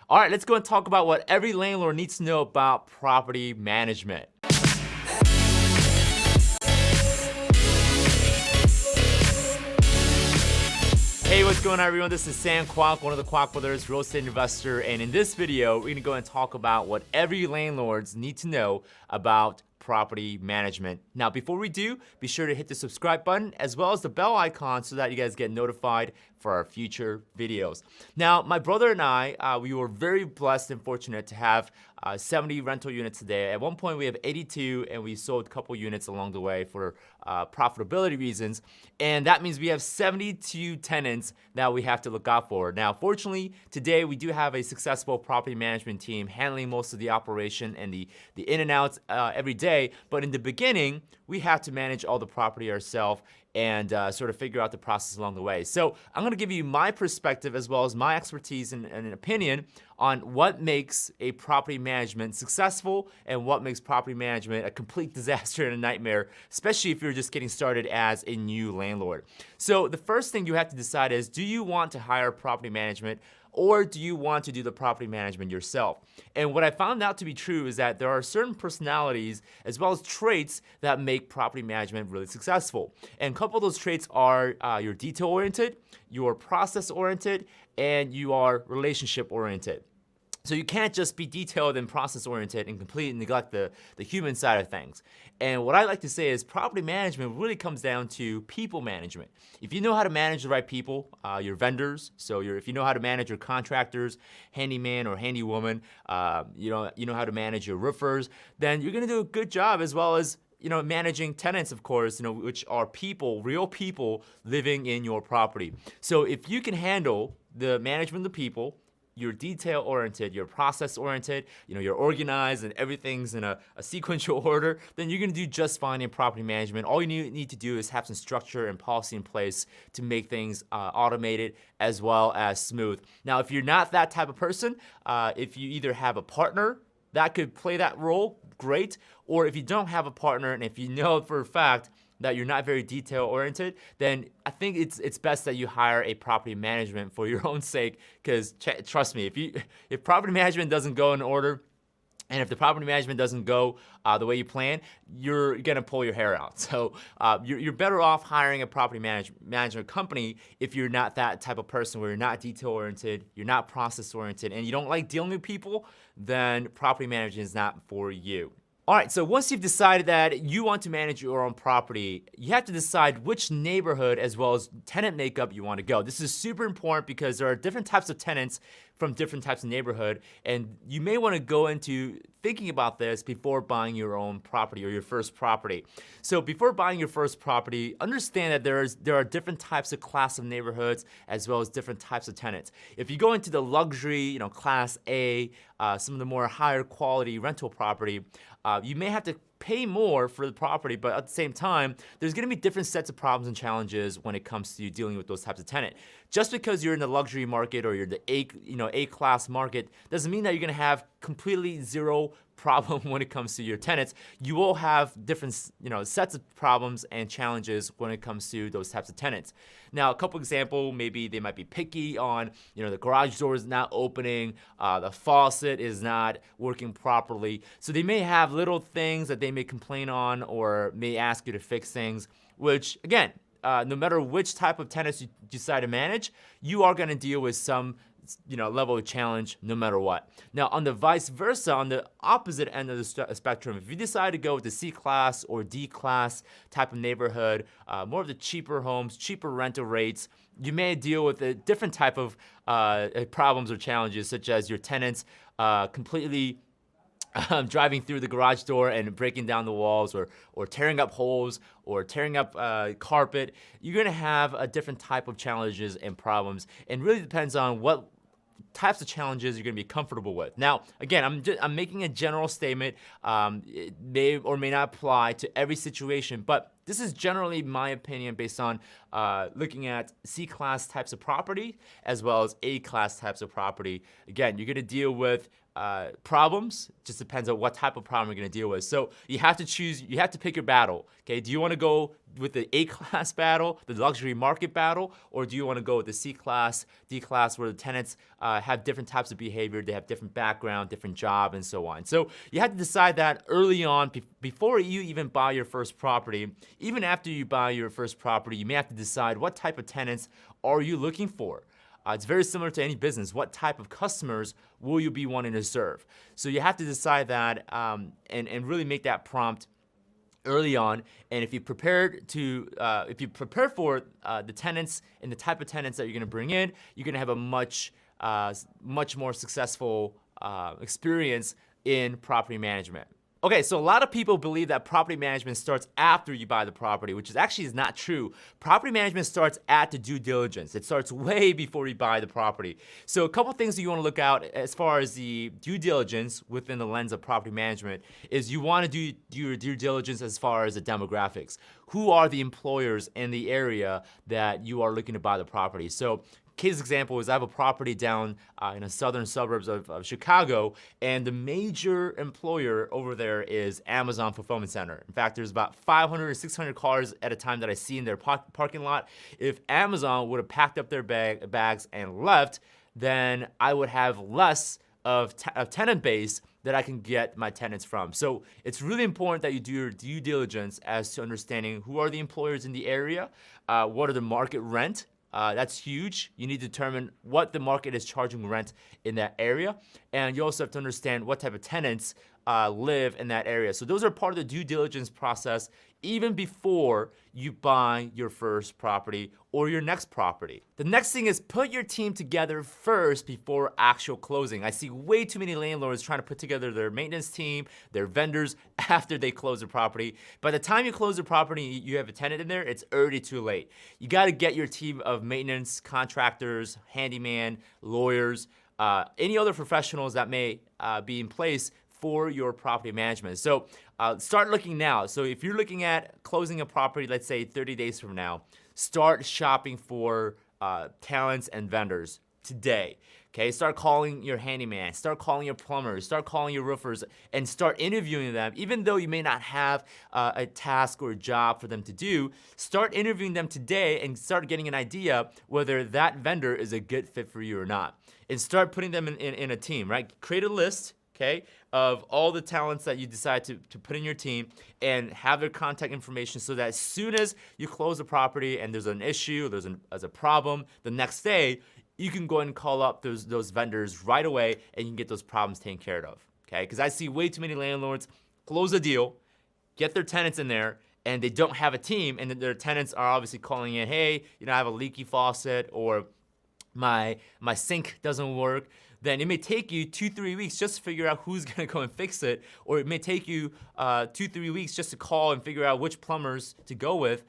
All right, let's go and talk about what every landlord needs to know about property management. Hey, what's going on, everyone? This is Sam Kwak, one of the Kwak brothers, real estate investor, and in this video, we're gonna go and talk about what every landlords need to know about property management. Now, before we do, be sure to hit the subscribe button as well as the bell icon so that you guys get notified for our future videos. Now, my brother and I, we were very blessed and fortunate to have 70 rental units today. At one point, we have 82, and we sold a couple units along the way for profitability reasons. And that means we have 72 tenants that we have to look out for. Now, fortunately, today we do have a successful property management team handling most of the operation and the in and outs every day. But in the beginning, we have to manage all the property ourselves and sort of figure out the process along the way. So I'm gonna give you my perspective as well as my expertise and an opinion on what makes a property management successful and what makes property management a complete disaster and a nightmare, especially if you're just getting started as a new landlord. So the first thing you have to decide is, do you want to hire property management or do you want to do the property management yourself? And what I found out to be true is that there are certain personalities as well as traits that make property management really successful. And a couple of those traits are you're detail-oriented, you're process-oriented, and you are relationship-oriented. So you can't just be detailed and process-oriented and completely neglect the human side of things. And what I like to say is property management really comes down to people management. If you know how to manage the right people, your vendors, so if you know how to manage your contractors, handyman or handywoman, you know how to manage your roofers, then you're gonna do a good job, as well as managing tenants, of course, which are people, real people living in your property. So if you can handle the management of the people, you're detail-oriented, you're process-oriented, you're organized and everything's in a sequential order, then you're gonna do just fine in property management. All you need to do is have some structure and policy in place to make things automated as well as smooth. Now, if you're not that type of person, if you either have a partner that could play that role, great, or if you don't have a partner and if you know for a fact that you're not very detail oriented, then I think it's best that you hire a property management for your own sake, because trust me, if property management doesn't go in order, and if the property management doesn't go the way you plan, you're gonna pull your hair out. So you're better off hiring a property management company if you're not that type of person where you're not detail-oriented, you're not process-oriented, and you don't like dealing with people, then property management is not for you. All right, so once you've decided that you want to manage your own property, you have to decide which neighborhood as well as tenant makeup you want to go. This is super important because there are different types of tenants from different types of neighborhood, and you may want to go into thinking about this before buying your own property or your first property. So before buying your first property, understand that there are different types of class of neighborhoods as well as different types of tenants. If you go into the luxury, class A, some of the more higher quality rental property, you may have to pay more for the property, but at the same time, there's gonna be different sets of problems and challenges when it comes to dealing with those types of tenant. Just because you're in the luxury market or you're the A-class market doesn't mean that you're gonna have completely zero problem when it comes to your tenants. You will have different sets of problems and challenges when it comes to those types of tenants. Now, a couple examples, maybe they might be picky on the garage door is not opening, the faucet is not working properly. So they may have little things that they may complain on or may ask you to fix things, which again, no matter which type of tenants you decide to manage, you are gonna deal with some level of challenge no matter what. Now, on the vice versa, on the opposite end of the spectrum, if you decide to go with the C-class or D-class type of neighborhood, more of the cheaper homes, cheaper rental rates, you may deal with a different type of problems or challenges, such as your tenants completely driving through the garage door and breaking down the walls or tearing up holes or tearing up carpet. You're gonna have a different type of challenges and problems, and really depends on what types of challenges you're gonna be comfortable with. Now, again, I'm making a general statement. It may or may not apply to every situation, but This is generally my opinion based on looking at C-class types of property as well as A-class types of property. Again, you're gonna deal with problems. Just depends on what type of problem you're gonna deal with. So you have to choose, you have to pick your battle. Okay, do you wanna go with the A-class battle, the luxury market battle, or do you wanna go with the C-class, D-class, where the tenants have different types of behavior, they have different background, different job, and so on. So you have to decide that early on before you even buy your first property. Even after you buy your first property, you may have to decide what type of tenants are you looking for. It's very similar to any business. What type of customers will you be wanting to serve? So you have to decide that and really make that prompt early on. And if you prepare for the tenants and the type of tenants that you're going to bring in, you're going to have a much more successful experience in property management. Okay, so a lot of people believe that property management starts after you buy the property, which is actually not true. Property management starts at the due diligence. It starts way before you buy the property. So a couple things that you want to look out as far as the due diligence within the lens of property management is you want to do your due diligence as far as the demographics. Who are the employers in the area that you are looking to buy the property? So case example is I have a property down in the southern suburbs of Chicago, and the major employer over there is Amazon Fulfillment Center. In fact, there's about 500 or 600 cars at a time that I see in their parking lot. If Amazon would have packed up their bags and left, then I would have less of tenant base that I can get my tenants from. So it's really important that you do your due diligence as to understanding who are the employers in the area, what are the market rent. That's huge. You need to determine what the market is charging rent in that area. And you also have to understand what type of tenants live in that area. So those are part of the due diligence process even before you buy your first property or your next property. The next thing is put your team together first before actual closing. I see way too many landlords trying to put together their maintenance team, their vendors after they close the property. By the time you close the property, you have a tenant in there, it's already too late. You gotta get your team of maintenance, contractors, handyman, lawyers, any other professionals that may be in place for your property management. So start looking now. So if you're looking at closing a property, let's say 30 days from now, start shopping for talents and vendors today. Okay, start calling your handyman, start calling your plumbers, start calling your roofers, and start interviewing them. Even though you may not have a task or a job for them to do, start interviewing them today and start getting an idea whether that vendor is a good fit for you or not. And start putting them in a team, right? Create a list, okay, of all the talents that you decide to put in your team and have their contact information so that as soon as you close the property and there's an issue, there's a problem, the next day, you can go ahead and call up those vendors right away and you can get those problems taken care of, okay? Because I see way too many landlords close a deal, get their tenants in there, and they don't have a team, and their tenants are obviously calling in, hey, you know, I have a leaky faucet, or my sink doesn't work. Then it may take you 2-3 weeks just to figure out who's gonna go and fix it, or it may take you 2-3 weeks just to call and figure out which plumbers to go with.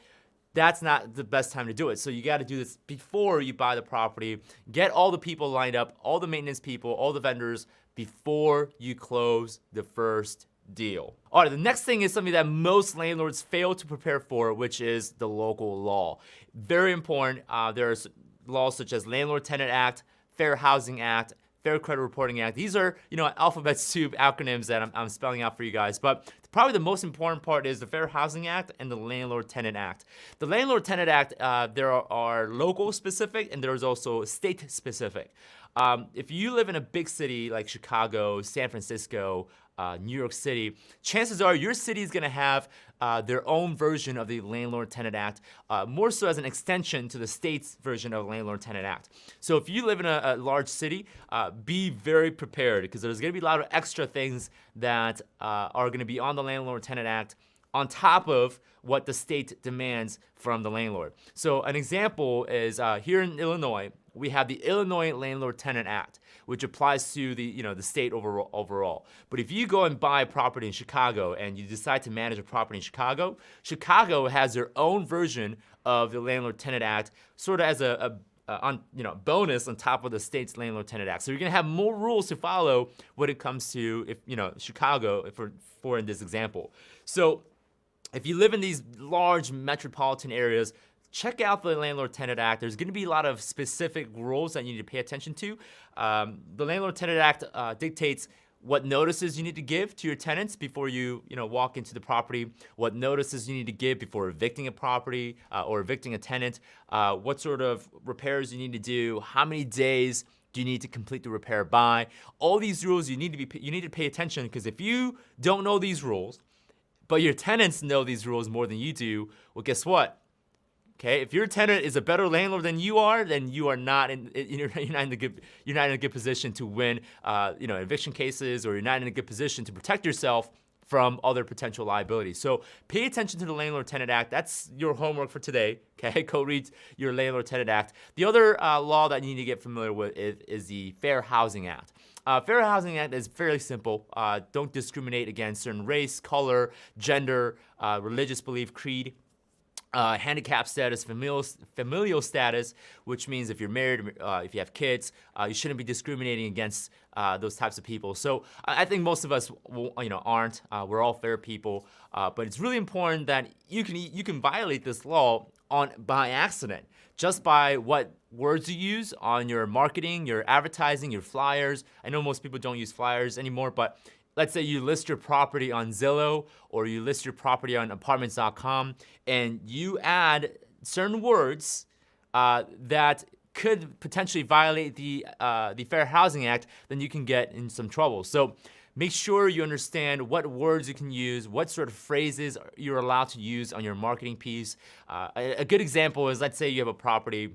That's not the best time to do it. So you gotta do this before you buy the property. Get all the people lined up, all the maintenance people, all the vendors, before you close the first deal. All right, the next thing is something that most landlords fail to prepare for, which is the local law. Very important. There's laws such as Landlord Tenant Act, Fair Housing Act, Fair Credit Reporting Act. These are, you know, alphabet soup acronyms that I'm spelling out for you guys. But probably the most important part is the Fair Housing Act and the Landlord Tenant Act. The Landlord Tenant Act, there are local specific and there's also state specific. If you live in a big city like Chicago, San Francisco, New York City, chances are your city is gonna have their own version of the Landlord Tenant Act, more so as an extension to the state's version of the Landlord Tenant Act. So if you live in a large city, be very prepared because there's gonna be a lot of extra things that are gonna be on the Landlord Tenant Act on top of what the state demands from the landlord. So an example is here in Illinois, we have the Illinois Landlord Tenant Act, which applies to the state overall. But if you go and buy a property in Chicago and you decide to manage a property in Chicago, Chicago has their own version of the Landlord Tenant Act, sort of as a bonus on top of the state's Landlord Tenant Act. So you're gonna have more rules to follow when it comes to Chicago, for in this example. So if you live in these large metropolitan areas, check out the Landlord-Tenant Act. There's going to be a lot of specific rules that you need to pay attention to. The Landlord-Tenant Act dictates what notices you need to give to your tenants before you walk into the property, what notices you need to give before evicting a property or evicting a tenant, what sort of repairs you need to do, how many days do you need to complete the repair by. All these rules you need to pay attention, because if you don't know these rules, but your tenants know these rules more than you do, well, guess what? Okay, if your tenant is a better landlord than you are, then you are not you're not in a good position to win, eviction cases, or you're not in a good position to protect yourself from other potential liabilities. So pay attention to the Landlord-Tenant Act. That's your homework for today. Okay, go read your Landlord-Tenant Act. The other law that you need to get familiar with is the Fair Housing Act. Fair Housing Act is fairly simple. Don't discriminate against certain race, color, gender, religious belief, creed, handicap status, familial status, which means if you're married, if you have kids, you shouldn't be discriminating against those types of people. So I think most of us, aren't. We're all fair people, but it's really important that you can violate this law by accident, just by what words you use on your marketing, your advertising, your flyers. I know most people don't use flyers anymore, but let's say you list your property on Zillow, or you list your property on apartments.com, and you add certain words that could potentially violate the Fair Housing Act, then you can get in some trouble. So make sure you understand what words you can use, what sort of phrases you're allowed to use on your marketing piece. A good example is, let's say you have a property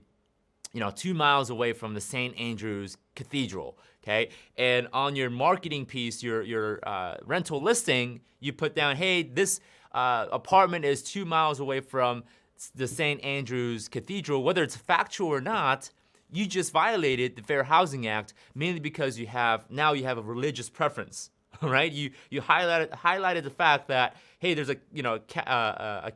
2 miles away from the St. Andrew's Cathedral, okay? And on your marketing piece, your rental listing, you put down, hey, this apartment is 2 miles away from the St. Andrew's Cathedral. Whether it's factual or not, you just violated the Fair Housing Act, mainly because you have a religious preference, right? You highlighted the fact that, hey, there's a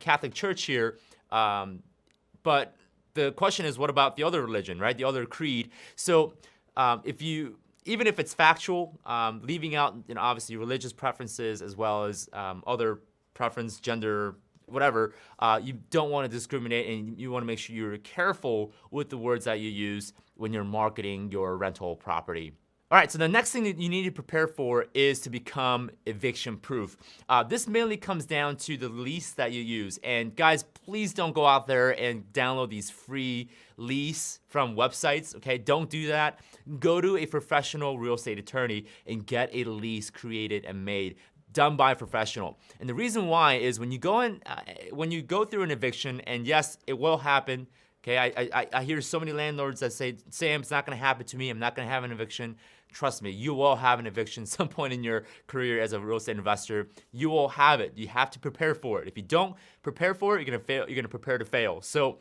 Catholic church here, but the question is, what about the other religion, right? The other creed. So even if it's factual, leaving out obviously religious preferences as well as other preference, gender, whatever, you don't want to discriminate, and you want to make sure you're careful with the words that you use when you're marketing your rental property. All right, so the next thing that you need to prepare for is to become eviction proof. This mainly comes down to the lease that you use. And guys, please don't go out there and download these free lease from websites, okay? Don't do that. Go to a professional real estate attorney and get a lease created and made, done by a professional. And the reason why is when you go through an eviction, and yes, it will happen. Okay, I hear so many landlords that say, Sam, it's not gonna happen to me, I'm not gonna have an eviction. Trust me, you will have an eviction at some point in your career as a real estate investor. You will have it. You have to prepare for it. If you don't prepare for it, you're gonna fail. You're gonna prepare to fail. So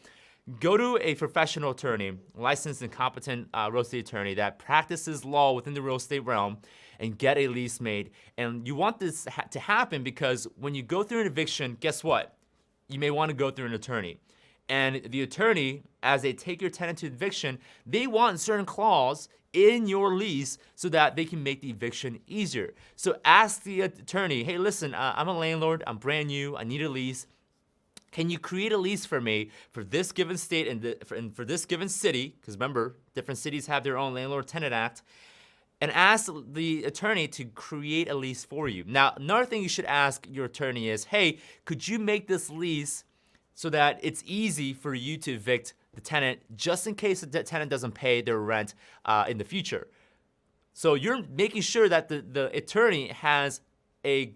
go to a professional attorney, licensed and competent real estate attorney that practices law within the real estate realm, and get a lease made. And you want this to happen because when you go through an eviction, guess what? You may want to go through an attorney. And the attorney, as they take your tenant to eviction, they want certain clause in your lease so that they can make the eviction easier. So ask the attorney, hey, listen, I'm a landlord, I'm brand new, I need a lease. Can you create a lease for me for this given state and for this given city? Because remember, different cities have their own Landlord-Tenant Act. And ask the attorney to create a lease for you. Now, another thing you should ask your attorney is, hey, could you make this lease so that it's easy for you to evict the tenant just in case the tenant doesn't pay their rent in the future? So you're making sure that the attorney has a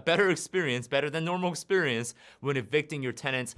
better experience, better than normal experience when evicting your tenants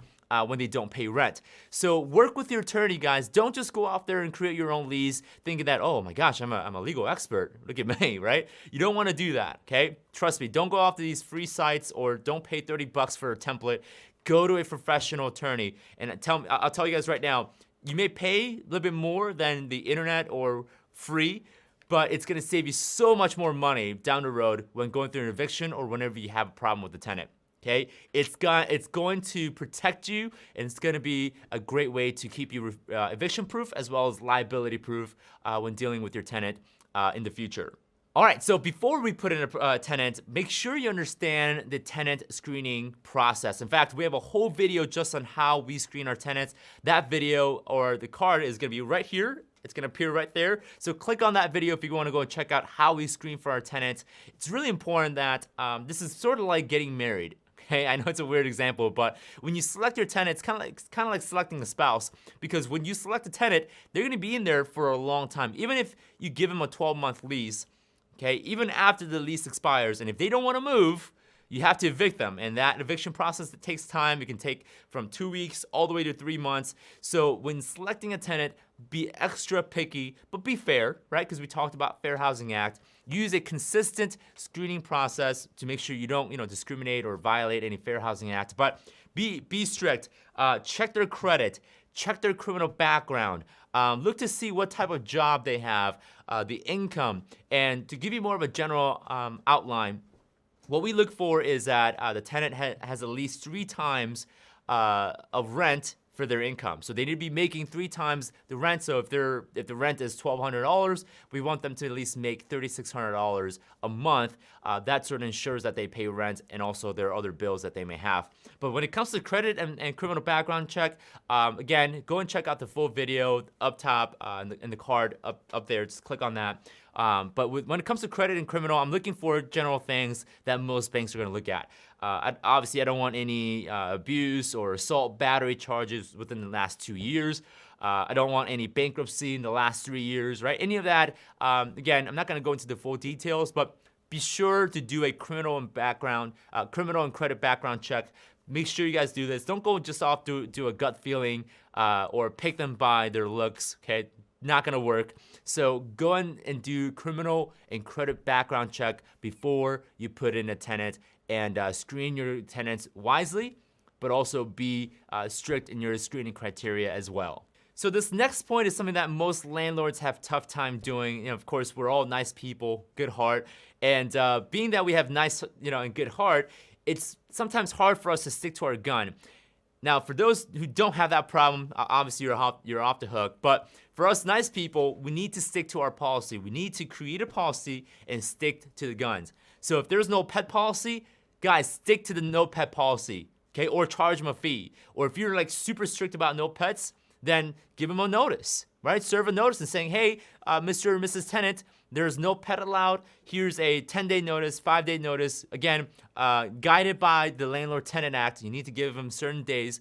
when they don't pay rent. So work with your attorney, guys. Don't just go out there and create your own lease thinking that, oh my gosh, I'm a legal expert. Look at me, right? You don't want to do that, okay? Trust me, don't go off to these free sites or don't pay $30 for a template. Go to a professional attorney. And I'll tell you guys right now, you may pay a little bit more than the internet or free, but it's gonna save you so much more money down the road when going through an eviction or whenever you have a problem with the tenant. Okay, it's going to protect you, and it's going to be a great way to keep you eviction proof as well as liability proof when dealing with your tenant in the future. All right, so before we put in a tenant, make sure you understand the tenant screening process. In fact, we have a whole video just on how we screen our tenants. That video or the card is gonna be right here. It's gonna appear right there. So click on that video if you wanna go and check out how we screen for our tenants. It's really important that this is sort of like getting married. Okay, I know it's a weird example, but when you select your tenant, it's kind of like selecting a spouse, because when you select a tenant, they're gonna be in there for a long time. Even if you give them a 12-month lease, okay, even after the lease expires, and if they don't want to move, you have to evict them. And that eviction process, it takes time. It can take from 2 weeks all the way to 3 months. So when selecting a tenant, be extra picky, but be fair, right? Because we talked about Fair Housing Act. Use a consistent screening process to make sure you don't, discriminate or violate any Fair Housing Act. But be strict. Check their credit. Check their criminal background. Look to see what type of job they have, the income. And to give you more of a general outline, what we look for is that the tenant has at least 3 times of rent for their income. So they need to be making 3 times the rent. So if the rent is $1,200, we want them to at least make $3,600 a month. That sort of ensures that they pay rent and also their other bills that they may have. But when it comes to credit and criminal background check, again, go and check out the full video up top in the card up there. Just click on that. But when it comes to credit and criminal, I'm looking for general things that most banks are gonna look at. Obviously, I don't want any abuse or assault battery charges within the last 2 years. I don't want any bankruptcy in the last 3 years, right? Any of that. Again, I'm not gonna go into the full details, but be sure to do a criminal and credit background check. Make sure you guys do this. Don't go just off to do a gut feeling or pick them by their looks, okay? Not gonna work. So go in and do criminal and credit background check before you put in a tenant, and screen your tenants wisely, but also be strict in your screening criteria as well. So this next point is something that most landlords have tough time doing. Of course, we're all nice people, good heart, and being that we have nice, and good heart, it's sometimes hard for us to stick to our gun. Now, for those who don't have that problem, obviously you're off the hook. But for us nice people, we need to stick to our policy. We need to create a policy and stick to the guns. So if there's no pet policy, guys, stick to the no pet policy, okay? Or charge them a fee. Or if you're like super strict about no pets, then give them a notice, right? Serve a notice and saying, hey, Mr. or Mrs. Tenant, there's no pet allowed. Here's a 10-day notice, 5-day notice. Again, guided by the Landlord-Tenant Act, you need to give them certain days.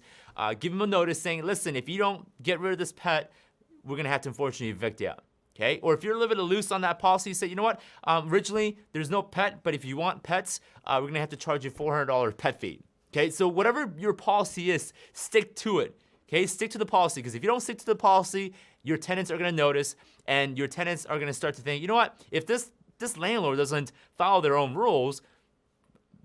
Give them a notice saying, listen, if you don't get rid of this pet, we're gonna have to unfortunately evict you out. Okay? Or if you're a little bit loose on that policy, say, you know what? Originally, there's no pet, but if you want pets, we're gonna have to charge you $400 pet fee. Okay? So whatever your policy is, stick to it. Okay? Stick to the policy, because if you don't stick to the policy, your tenants are gonna notice, and your tenants are gonna start to think, you know what? If this landlord doesn't follow their own rules,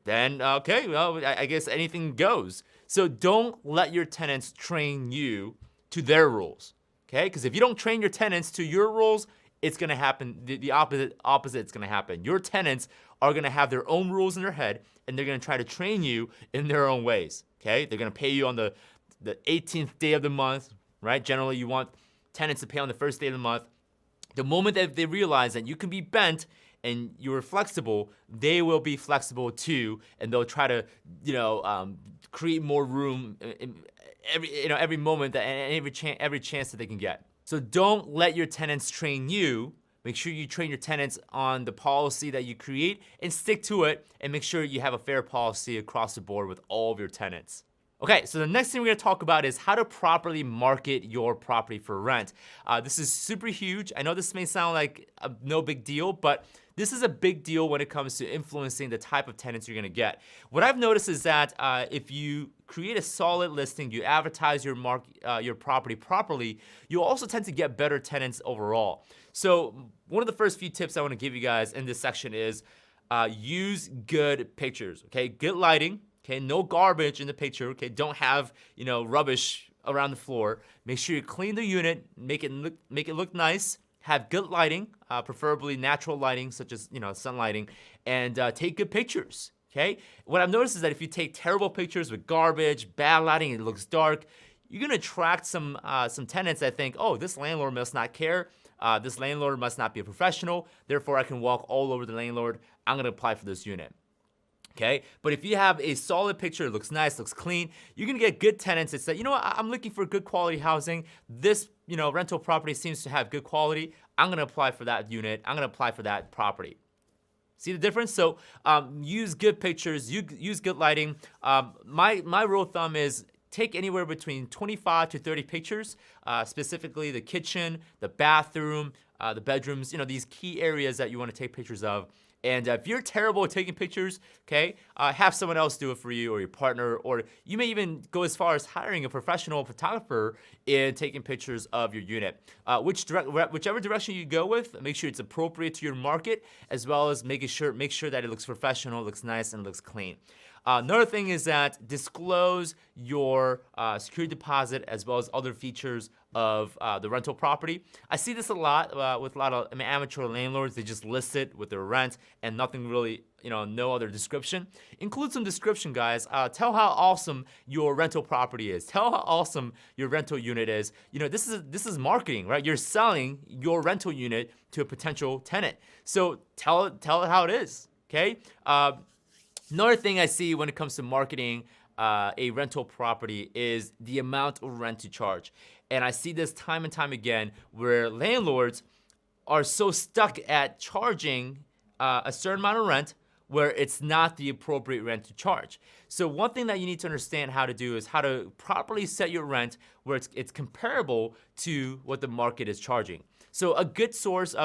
then okay, well, I guess anything goes. So don't let your tenants train you to their rules. Okay, because if you don't train your tenants to your rules, it's gonna happen, the opposite is gonna happen. Your tenants are gonna have their own rules in their head, and they're gonna try to train you in their own ways, okay? They're gonna pay you on the 18th day of the month, right? Generally, you want tenants to pay on the first day of the month. The moment that they realize that you can be bent and you're flexible, they will be flexible too, and they'll try to, create more room every moment and every chance that they can get. So don't let your tenants train you. Make sure you train your tenants on the policy that you create and stick to it, and make sure you have a fair policy across the board with all of your tenants. Okay, so the next thing we're gonna talk about is how to properly market your property for rent. This is super huge. I know this may sound like no big deal, but this is a big deal when it comes to influencing the type of tenants you're gonna get. What I've noticed is that if you create a solid listing, you advertise your property properly, you'll also tend to get better tenants overall. So one of the first few tips I wanna give you guys in this section is use good pictures, okay? Good lighting. Okay, no garbage in the picture. Okay, don't have rubbish around the floor. Make sure you clean the unit, make it look nice. Have good lighting, preferably natural lighting, such as sun lighting, and take good pictures. Okay, what I've noticed is that if you take terrible pictures with garbage, bad lighting, it looks dark, you're gonna attract some tenants that think, oh, this landlord must not care. this landlord must not be a professional, therefore I can walk all over the landlord. I'm gonna apply for this unit. Okay, but if you have a solid picture, it looks nice, looks clean, you're gonna get good tenants that say, you know what, I'm looking for good quality housing. This, rental property seems to have good quality. I'm gonna apply for that unit. I'm gonna apply for that property. See the difference? So use good pictures, use good lighting. My rule of thumb is take anywhere between 25 to 30 pictures, specifically the kitchen, the bathroom, the bedrooms, these key areas that you want to take pictures of. And if you're terrible at taking pictures, okay, have someone else do it for you, or your partner, or you may even go as far as hiring a professional photographer in taking pictures of your unit. Whichever direction you go with, make sure it's appropriate to your market, as well as make sure that it looks professional, looks nice, and looks clean. Another thing is that disclose your security deposit as well as other features of the rental property. I see this a lot with a lot of amateur landlords. They just list it with their rent and nothing really, no other description. Include some description, guys. Tell how awesome your rental property is. Tell how awesome your rental unit is. This is marketing, right? You're selling your rental unit to a potential tenant. So tell it how it is, okay? Another thing I see when it comes to marketing a rental property is the amount of rent to charge. And I see this time and time again where landlords are so stuck at charging a certain amount of rent where it's not the appropriate rent to charge. So one thing that you need to understand how to do is how to properly set your rent where it's comparable to what the market is charging. So a good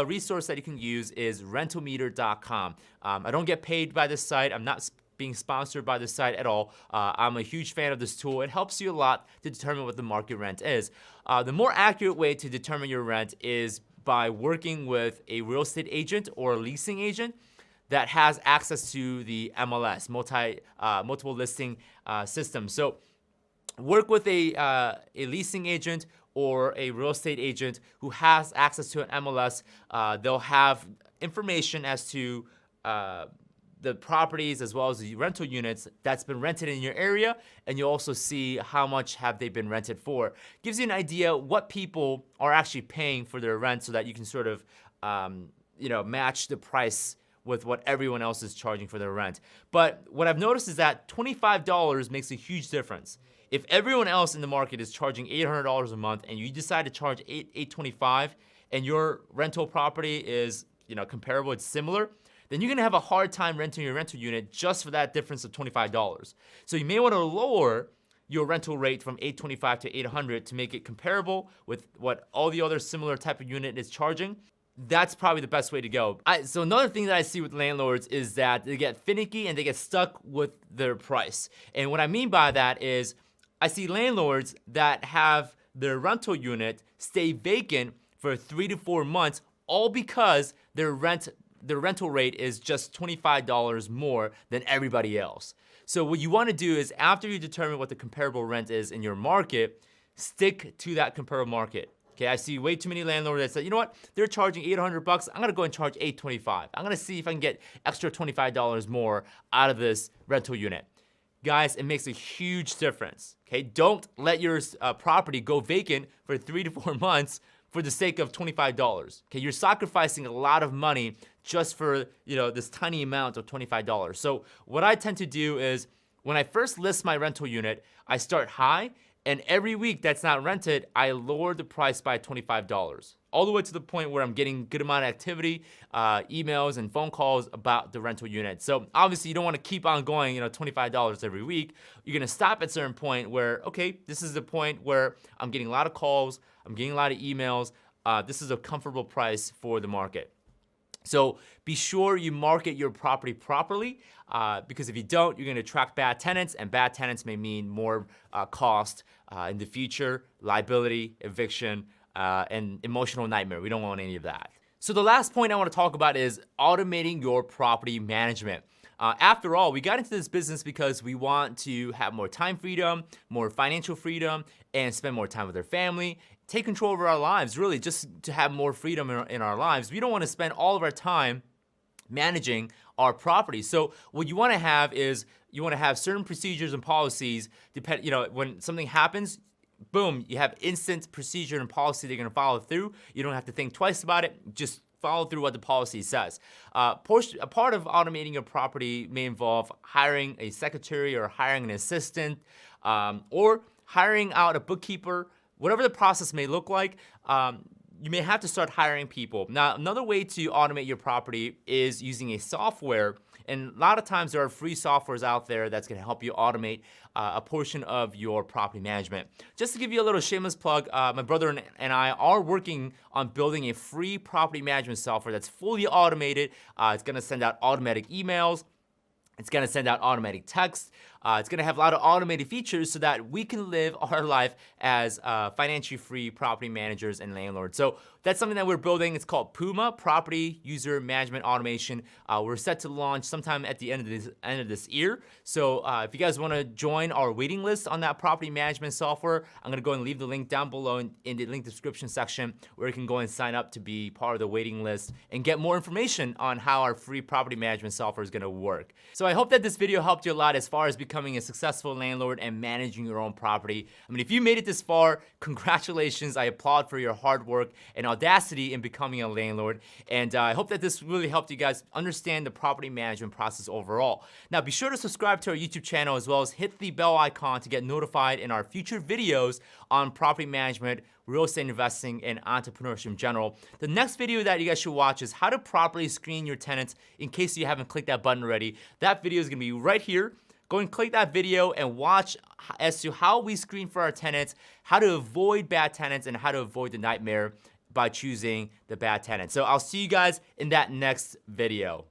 resource that you can use is rentalmeter.com. I don't get paid by this site. I'm not being sponsored by this site at all. I'm a huge fan of this tool. It helps you a lot to determine what the market rent is. The more accurate way to determine your rent is by working with a real estate agent or a leasing agent that has access to the MLS, multiple listing system. So work with a leasing agent or a real estate agent who has access to an MLS. They'll have information as to the properties as well as the rental units that's been rented in your area, and you'll also see how much have they been rented for. Gives you an idea what people are actually paying for their rent so that you can sort of match the price with what everyone else is charging for their rent. But what I've noticed is that $25 makes a huge difference. If everyone else in the market is charging $800 a month and you decide to charge $825 and your rental property is comparable, it's similar, then you're gonna have a hard time renting your rental unit just for that difference of $25. So you may wanna lower your rental rate from $825 to $800 to make it comparable with what all the other similar type of unit is charging. That's probably the best way to go. So another thing that I see with landlords is that they get finicky and they get stuck with their price. And what I mean by that is I see landlords that have their rental unit stay vacant for 3 to 4 months, all because their rental rate is just $25 more than everybody else. So what you want to do is after you determine what the comparable rent is in your market, stick to that comparable market. Okay, I see way too many landlords that say, you know what, they're charging $800, I'm gonna go and charge $825. I'm gonna see if I can get extra $25 more out of this rental unit. Guys, it makes a huge difference, okay? Don't let your property go vacant for 3 to 4 months for the sake of $25, okay? You're sacrificing a lot of money just for, this tiny amount of $25. So what I tend to do is when I first list my rental unit, I start high, and every week that's not rented, I lower the price by $25, all the way to the point where I'm getting good amount of activity, emails and phone calls about the rental unit. So obviously you don't want to keep on going, $25 every week. You're gonna stop at a certain point where, okay, this is the point where I'm getting a lot of calls, I'm getting a lot of emails. This is a comfortable price for the market. So be sure you market your property properly, because if you don't, you're gonna attract bad tenants, and bad tenants may mean more cost in the future, liability, eviction, and emotional nightmare. We don't want any of that. So the last point I wanna talk about is automating your property management. After all, we got into this business because we want to have more time freedom, more financial freedom, and spend more time with our family, take control over our lives, really just to have more freedom in our lives. We don't want to spend all of our time managing our property. So what you want to have is you want to have certain procedures and policies. When something happens, boom, you have instant procedure and policy they're gonna follow through. You don't have to think twice about it. Just follow through what the policy says. A part of automating your property may involve hiring a secretary or hiring an assistant, or hiring out a bookkeeper. Whatever the process may look like, you may have to start hiring people. Now, another way to automate your property is using a software. And a lot of times there are free softwares out there that's gonna help you automate a portion of your property management. Just to give you a little shameless plug, my brother and I are working on building a free property management software that's fully automated. It's gonna send out automatic emails. It's gonna send out automatic text. It's gonna have a lot of automated features so that we can live our life as financially free property managers and landlords. So that's something that we're building. It's called Puma, Property User Management Automation. We're set to launch sometime at the end of this year. So if you guys wanna join our waiting list on that property management software, I'm gonna go and leave the link down below in the link description section where you can go and sign up to be part of the waiting list and get more information on how our free property management software is gonna work. So I hope that this video helped you a lot as far as becoming a successful landlord and managing your own property. I mean, if you made it this far, congratulations. I applaud for your hard work and audacity in becoming a landlord. And I hope that this really helped you guys understand the property management process overall. Now, be sure to subscribe to our YouTube channel as well as hit the bell icon to get notified in our future videos on property management, real estate investing, and entrepreneurship in general. The next video that you guys should watch is how to properly screen your tenants in case you haven't clicked that button already. That video is gonna be right here. Go and click that video and watch as to how we screen for our tenants, how to avoid bad tenants, and how to avoid the nightmare by choosing the bad tenant. So I'll see you guys in that next video.